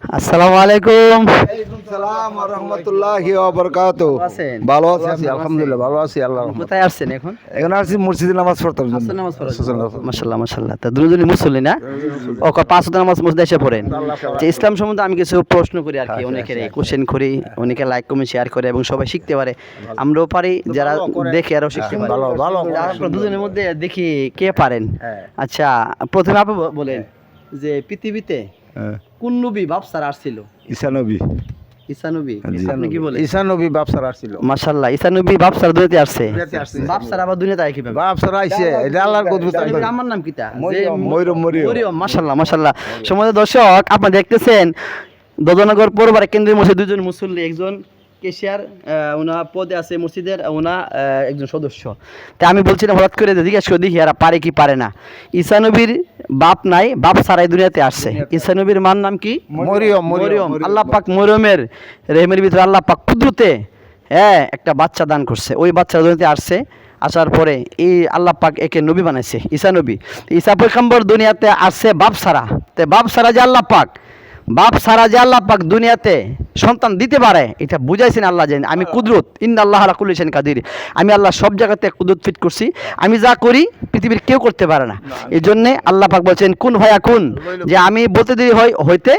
আসসালামু আলাইকুম। সালাম ওয়া রাহমাতুল্লাহি ওয়া বারাকাতুহু। ভালো আছি আলহামদুলিল্লাহ, ভালো আছি আল্লাহর রহমতে। কোথায় আসছেন এখন? এখন আসছি মসজিদে নামাজ পড়তাম জন্য। আসর নামাজ পড়ার জন্য। মাশাআল্লাহ মাশাআল্লাহ। তা দুজনই মুসল্লি না? ও পাঁচ ওয়াক্ত নামাজ মসজিদে এসে পড়েন। যে ইসলাম সম্বন্ধে আমি কিছু প্রশ্ন করি আর কি, অনেকের কোশ্চেন করি, অনেকে লাইক কমেন্ট শেয়ার করে এবং সবাই শিখতে পারে। আমরাও পারি, যারা দেখে আরও শিখতে পারে। ভালো ভালো। আপনারা দুজনের মধ্যে দেখি কে পারেন। আচ্ছা, প্রথমে আপনি বলেন যে পৃথিবীতে কোন নবী বাপসার আসছিল? ঈসা নবী। ঈসা নবী। আপনি কি বলেন? ঈসা নবী বাপসার আসছিল। মাশাআল্লাহ, ঈসা নবী বাপসার দুনিয়াতে আসছে। বাপসার আবার দুনিয়াতে আয় কিভাবে? বাপসার আইছে, এটা আল্লাহর কুদরত। আমার নাম কিটা? মরিয়ম। মরিয়ম। মাশাআল্লাহ মাশাআল্লাহ। সম্মানিত দর্শক, আপনারা দেখতেছেন দদনগর পৌরপাড়া কেন্দ্রীয় মসজিদ দুজন মুসল্লি, একজন কেশিয়ার ওনা পদে আছে মসজিদের, ওনা একজন সদস্য। তা আমি বলছিলাম হঠাৎ করে জিজ্ঞেস করে দেখি এরা পারে কি পারে না। ঈসা নবীর বাপ নাই, বাপ সারাই দুনিয়াতে আসছে। ঈসা নবীর মার নাম কি? মরিয়ম। আল্লাহ পাক মরিয়মের রেহেমের ভিতরে আল্লাহ পাক কুদরতে একটা বাচ্চা দান করছে। ওই বাচ্চা দুনিয়াতে আসছে। আসার পরে এই আল্লাহ পাক একে নবী বানাইছে, ঈসা নবী। ঈসা পয়গম্বর দুনিয়াতে আসছে বাপ সারা। তে বাপ সারা যে আল্লাহ পাক দুনিয়াতে সন্তান দিতে পারে, এটা বুঝাইছেন আল্লাহ। জানেন আমি কুদরত, ইন্নাল্লাহা আলা কুল্লি শাইইন কাদির। আমি আল্লাহ সব জায়গাতে কুদরত ফিট করছি। আমি যা করি পৃথিবীর কেউ করতে পারে না। এই জন্যে আল্লাহ পাক বলছেন কুন ফায়াকুন, যে আমি বলতে দেরি হয় হইতে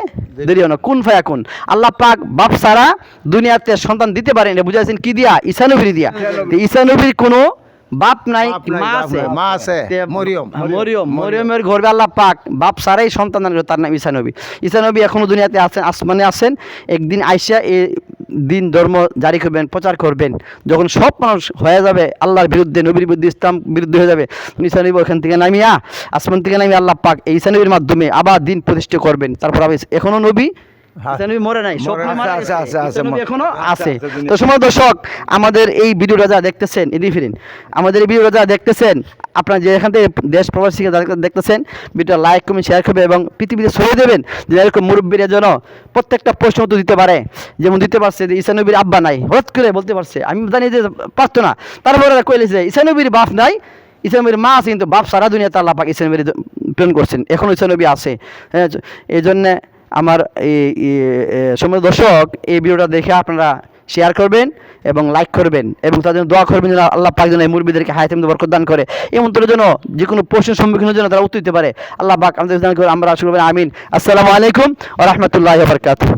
দেরি হয় না, কুন ফায়াকুন। আল্লাহ পাক বাপ সারা দুনিয়াতে সন্তান দিতে পারেন, এটা বুঝাইছেন কি দিয়া? ঈসা নবীর দিয়া। ঈসা নবীর কোনো বাপ নাই, মা আছে মরিয়মের গর্ভে আল্লাহ পাক বাপ সারাই সন্তান দান করে, তার নাম ঈসা নবী। ঈসা নবী এখনো দুনিয়াতে আছেন, আসমানে আছেন। একদিন আইসা এই দিন ধর্ম জারি করবেন, প্রচার করবেন। যখন সব মানুষ হয়ে যাবে আল্লাহর বিরুদ্ধে, নবীর বিরুদ্ধে, ইসলাম বিরুদ্ধে হয়ে যাবে, ঈসা নবী ওখান থেকে নামিয়া, আসমান থেকে নামিয়া আল্লাহ পাক এই ঈসা নবীর মাধ্যমে আবার দিন প্রতিষ্ঠা করবেন। তারপর এখনো নবী মরে নাই, এখনো আছে। তো সময় দর্শক, আমাদের এই ভিডিওটা যারা দেখতেছেন, আমাদের এই ভিডিওটা যারা দেখতেছেন, আপনারা যে এখান থেকে দেশ প্রবাসী থেকে দেখতেছেন, ভিডিওটা লাইক কমেন্ট শেয়ার করবে এবং পৃথিবীতে ছড়িয়ে দেবেন, যে এরকম মুরব্বীরা যেন প্রত্যেকটা প্রশ্ন উত্তর দিতে পারে। যেমন দিতে পারছে যে ঈসা নবীর আব্বা নাই, হঠাৎ করে বলতে পারছে, আমি জানি যে পারতো না, তারপরে কইলেছে ঈসা নবীর বাপ নাই, ঈসা নবীর মা আছে, কিন্তু বাপ সারা দুনিয়াতে আল্লাহ পাক ঈসা নবীর প্রেরণ করছেন, এখন ঈসা নবী আছে। হ্যাঁ, এই জন্যে আমার সময় দর্শক, এই ভিডিওটা দেখে আপনারা শেয়ার করবেন এবং লাইক করবেন এবং তার জন্য দোয়া করবেন, যেন আল্লাহ পাক যেন এই মুরব্বীদেরকে হায়াতে বরকত দান করে, এমন তোর জন্য যে কোনো প্রশ্নের সম্মুখীনের জন্য তারা উত্তর দিতে পারে। আল্লাহ পাক আমাদের দান করে, আমরা আশা করবেন। আমিন। আসসালামু আলাইকুম ওয়া রাহমাতুল্লাহি ওয়া বারাকাতুহু।